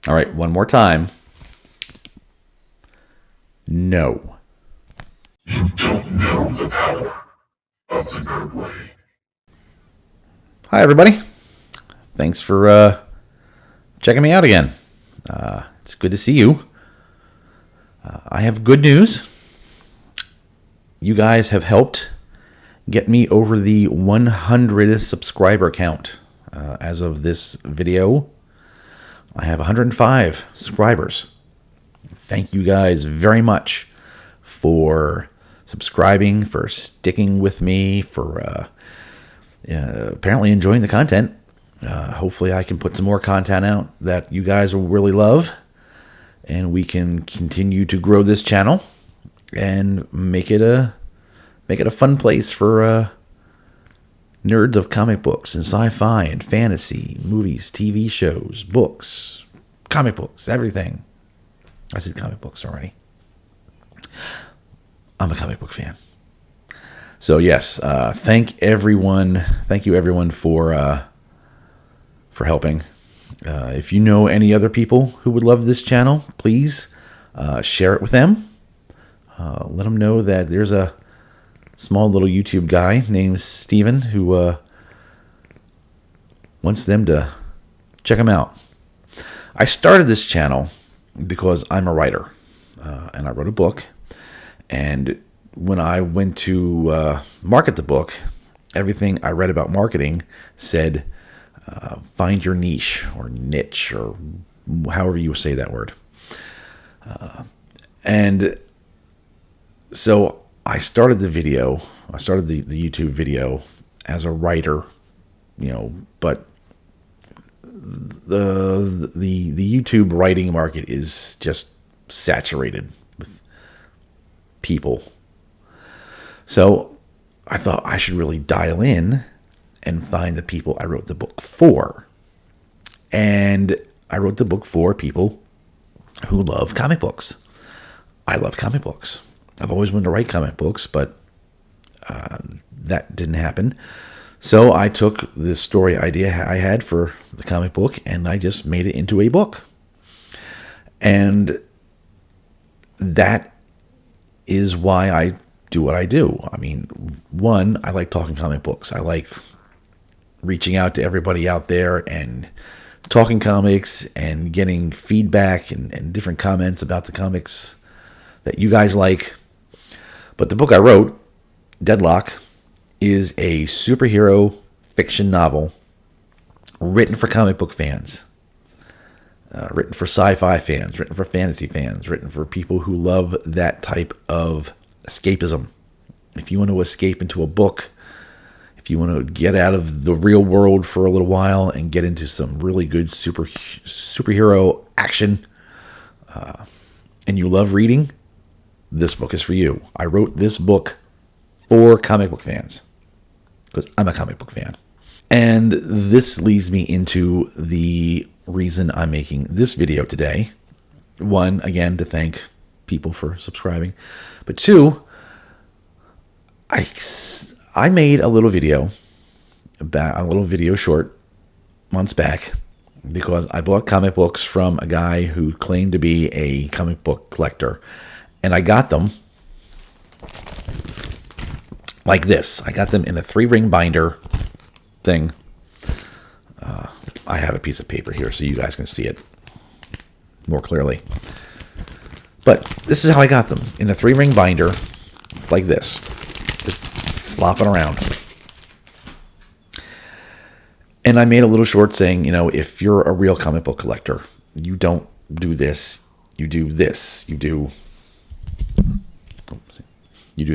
All right, one more time. No. You don't know the power of the nerd way. Hi, everybody. Thanks for checking me out again. It's good to see you. I have good news. You guys have helped get me over the 100 subscriber count. As of this video, I have 105 subscribers. Thank you guys very much for subscribing, for sticking with me, for apparently enjoying the content. Hopefully I can put some more content out that you guys will really love, and we can continue to grow this channel and make it a fun place for nerds of comic books and sci-fi and fantasy, movies, TV shows, books, comic books, everything. I said comic books already. I'm a comic book fan. So yes, thank you everyone for helping. If you know any other people who would love this channel, please share it with them. Let them know that there's a small little YouTube guy named Steven who wants them to check him out. I started this channel because I'm a writer, and I wrote a book. And when I went to market the book, everything I read about marketing said, find your niche or niche or however you say that word. And so I started the YouTube video as a writer, but the YouTube writing market is just saturated with people. So I thought I should really dial in and find the people I wrote the book for. And I wrote the book for people who love comic books. I love comic books. I've always wanted to write comic books, but that didn't happen. So I took this story idea I had for the comic book and I just made it into a book. And that is why I do what I do. I mean, one, I like talking comic books. I like reaching out to everybody out there and talking comics and getting feedback and different comments about the comics that you guys like. But the book I wrote, Deadlock, is a superhero fiction novel written for comic book fans, written for sci-fi fans, written for fantasy fans, written for people who love that type of escapism. If you want to escape into a book, if you want to get out of the real world for a little while and get into some really good superhero action, and you love reading, this book is for you. I wrote this book for comic book fans because I'm a comic book fan. And this leads me into the reason I'm making this video today. One, again, to thank people for subscribing. But two, I made a little video short months back because I bought comic books from a guy who claimed to be a comic book collector. And I got them like this. I got them in a 3-ring binder thing. I have a piece of paper here so you guys can see it more clearly. But this is how I got them. In a 3-ring binder like this. Just flopping around. And I made a little short saying, if you're a real comic book collector, you don't do this. You do this. You do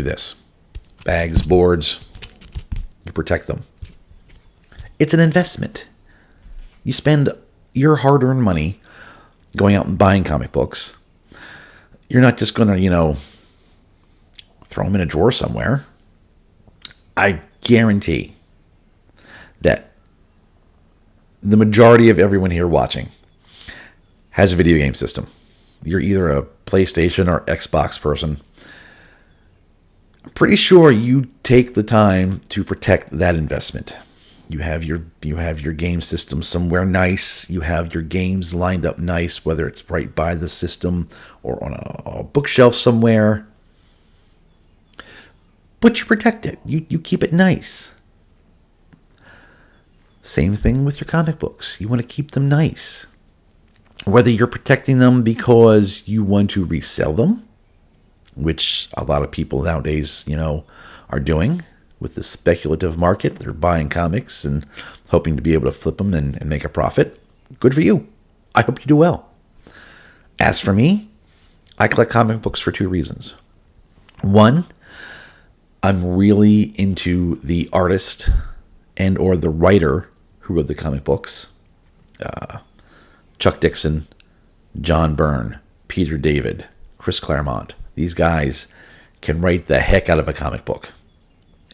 this. Bags, boards, you protect them. It's an investment. You spend your hard-earned money going out and buying comic books. You're not just going to, throw them in a drawer somewhere. I guarantee that the majority of everyone here watching has a video game system. You're either a PlayStation or Xbox person. I'm pretty sure you take the time to protect that investment. You have your game system somewhere nice. You have your games lined up nice, whether it's right by the system or on a bookshelf somewhere. But you protect it. You keep it nice. Same thing with your comic books. You want to keep them nice. Whether you're protecting them because you want to resell them, which a lot of people nowadays, are doing with the speculative market. They're buying comics and hoping to be able to flip them and make a profit. Good for you. I hope you do well. As for me, I collect comic books for two reasons. One, I'm really into the artist and or the writer who wrote the comic books. Chuck Dixon, John Byrne, Peter David, Chris Claremont. These guys can write the heck out of a comic book.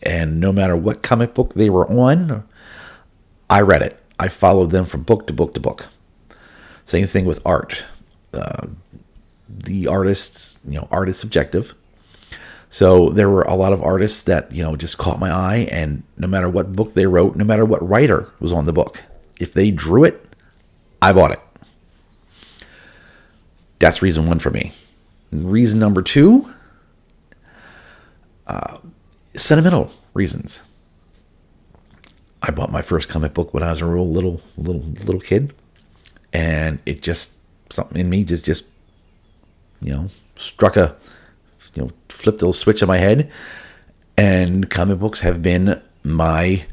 And no matter what comic book they were on, I read it. I followed them from book to book to book. Same thing with art. The artists, art is subjective. So there were a lot of artists that, just caught my eye, and no matter what book they wrote, no matter what writer was on the book, if they drew it, I bought it. That's reason one for me. And reason number two, sentimental reasons. I bought my first comic book when I was a real little kid, and it just, something in me just struck a, flipped a little switch in my head, and comic books have been my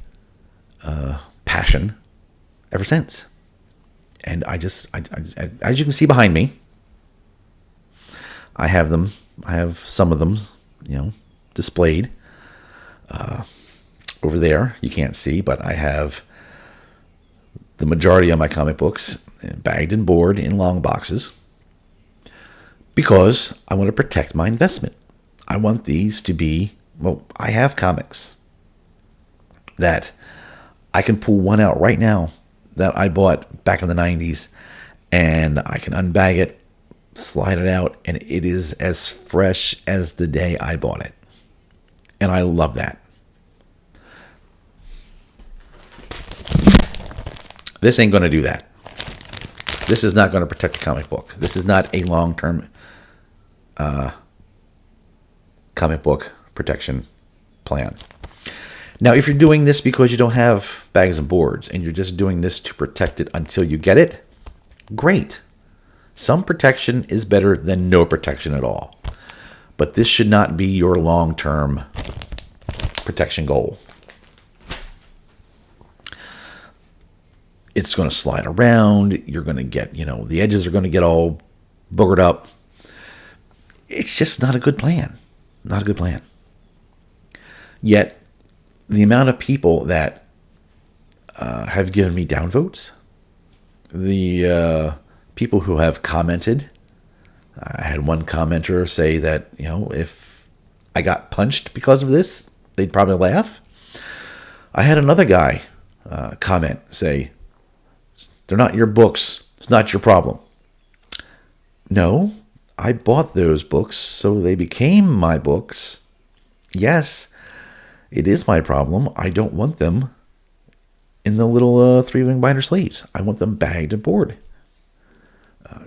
passion ever since. And I as you can see behind me, I have them. I have some of them, displayed over there. You can't see, but I have the majority of my comic books bagged and board in long boxes because I want to protect my investment. I want these to be, I have comics that I can pull one out right now that I bought back in the 90s, and I can unbag it, slide it out, and it is as fresh as the day I bought it. And I love that. This ain't going to do that. This is not going to protect the comic book. This is not a long-term comic book protection plan. Now, if you're doing this because you don't have bags and boards and you're just doing this to protect it until you get it, great. Some protection is better than no protection at all. But this should not be your long-term protection goal. It's going to slide around. You're going to get, the edges are going to get all boogered up. It's just not a good plan. Not a good plan. Yet, the amount of people that have given me downvotes, the people who have commented, I had one commenter say that, if I got punched because of this, they'd probably laugh. I had another guy comment, say, they're not your books. It's not your problem. No, I bought those books, so they became my books. Yes, it is my problem. I don't want them in the little three-ring binder sleeves. I want them bagged and board.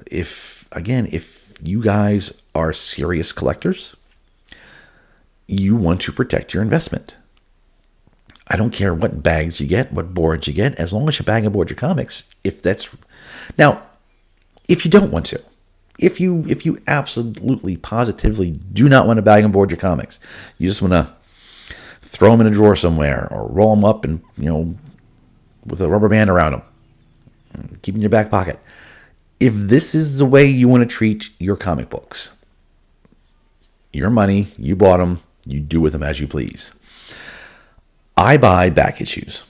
If you guys are serious collectors, you want to protect your investment. I don't care what bags you get, what boards you get, as long as you bag and board your comics. Now, if you don't want to, if you absolutely, positively do not want to bag and board your comics, you just want to throw them in a drawer somewhere or roll them up and, with a rubber band around them, keep them in your back pocket. If this is the way you want to treat your comic books, your money, you bought them, you do with them as you please. I buy back issues.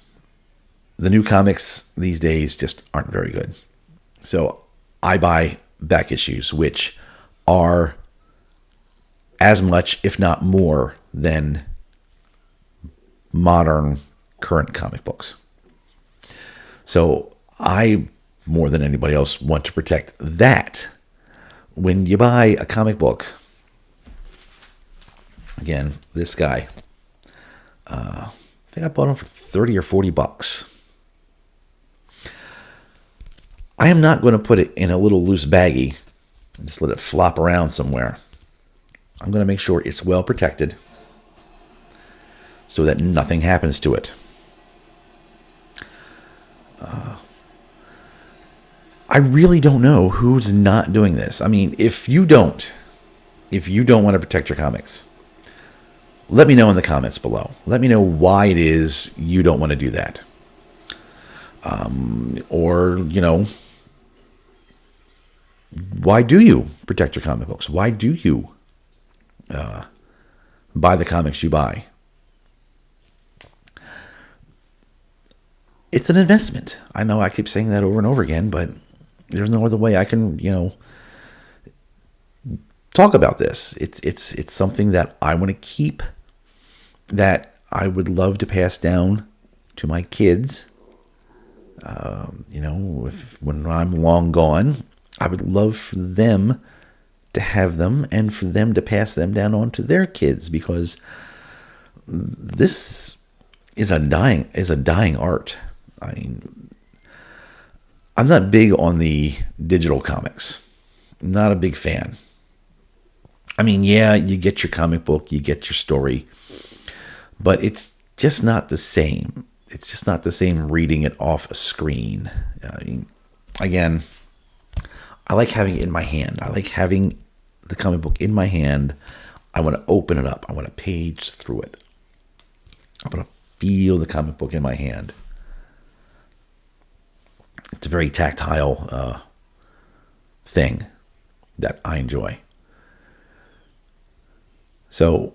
The new comics these days just aren't very good. So I buy back issues, which are as much, if not more, than modern current comic books. So I, more than anybody else, want to protect that. When you buy a comic book, again, this guy, think I bought them for 30 or 40 bucks. I am not going to put it in a little loose baggie and just let it flop around somewhere. I'm going to make sure it's well protected so that nothing happens to it. I really don't know who's not doing this. I mean, if you don't want to protect your comics, let me know in the comments below. Let me know why it is you don't want to do that. Or, why do you protect your comic books? Why do you buy the comics you buy? It's an investment. I know I keep saying that over and over again, but there's no other way I can, talk about this. It's something that I want to keep, that I would love to pass down to my kids. When I'm long gone, I would love for them to have them and for them to pass them down on to their kids, because this is a dying art. I mean, I'm not big on the digital comics. I'm not a big fan. I mean, yeah, you get your comic book, you get your story, but it's just not the same. It's just not the same reading it off a screen. I mean, again, I like having it in my hand. I like having the comic book in my hand. I want to open it up. I want to page through it. I want to feel the comic book in my hand. It's a very tactile thing that I enjoy. So,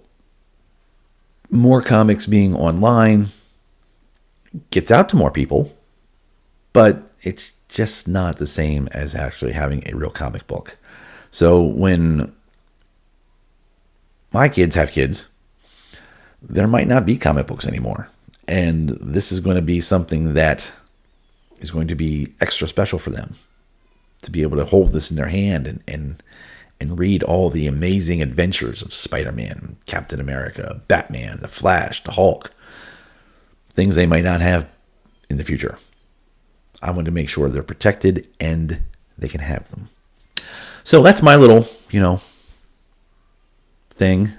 more comics being online gets out to more people, but it's just not the same as actually having a real comic book. So when my kids have kids, there might not be comic books anymore. And this is going to be something that is going to be extra special for them, to be able to hold this in their hand and read all the amazing adventures of Spider-Man, Captain America, Batman, the Flash, the Hulk, things they might not have in the future. I want to make sure they're protected and they can have them. So that's my little, thing.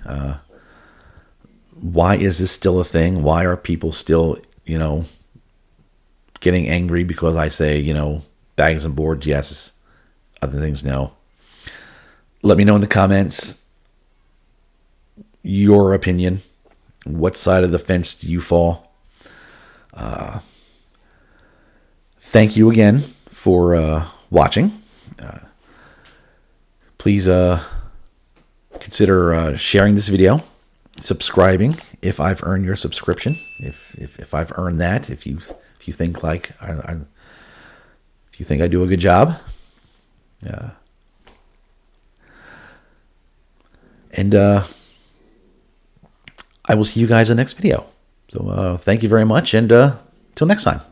Why is this still a thing? Why are people still, getting angry because I say, bags and boards, yes, other things, no? Let me know in the comments your opinion. What side of the fence do you fall? Thank you again for watching. Please consider sharing this video, subscribing if I've earned your subscription. If I've earned that, if you think if you think I do a good job. And I will see you guys in the next video. So thank you very much, and till next time.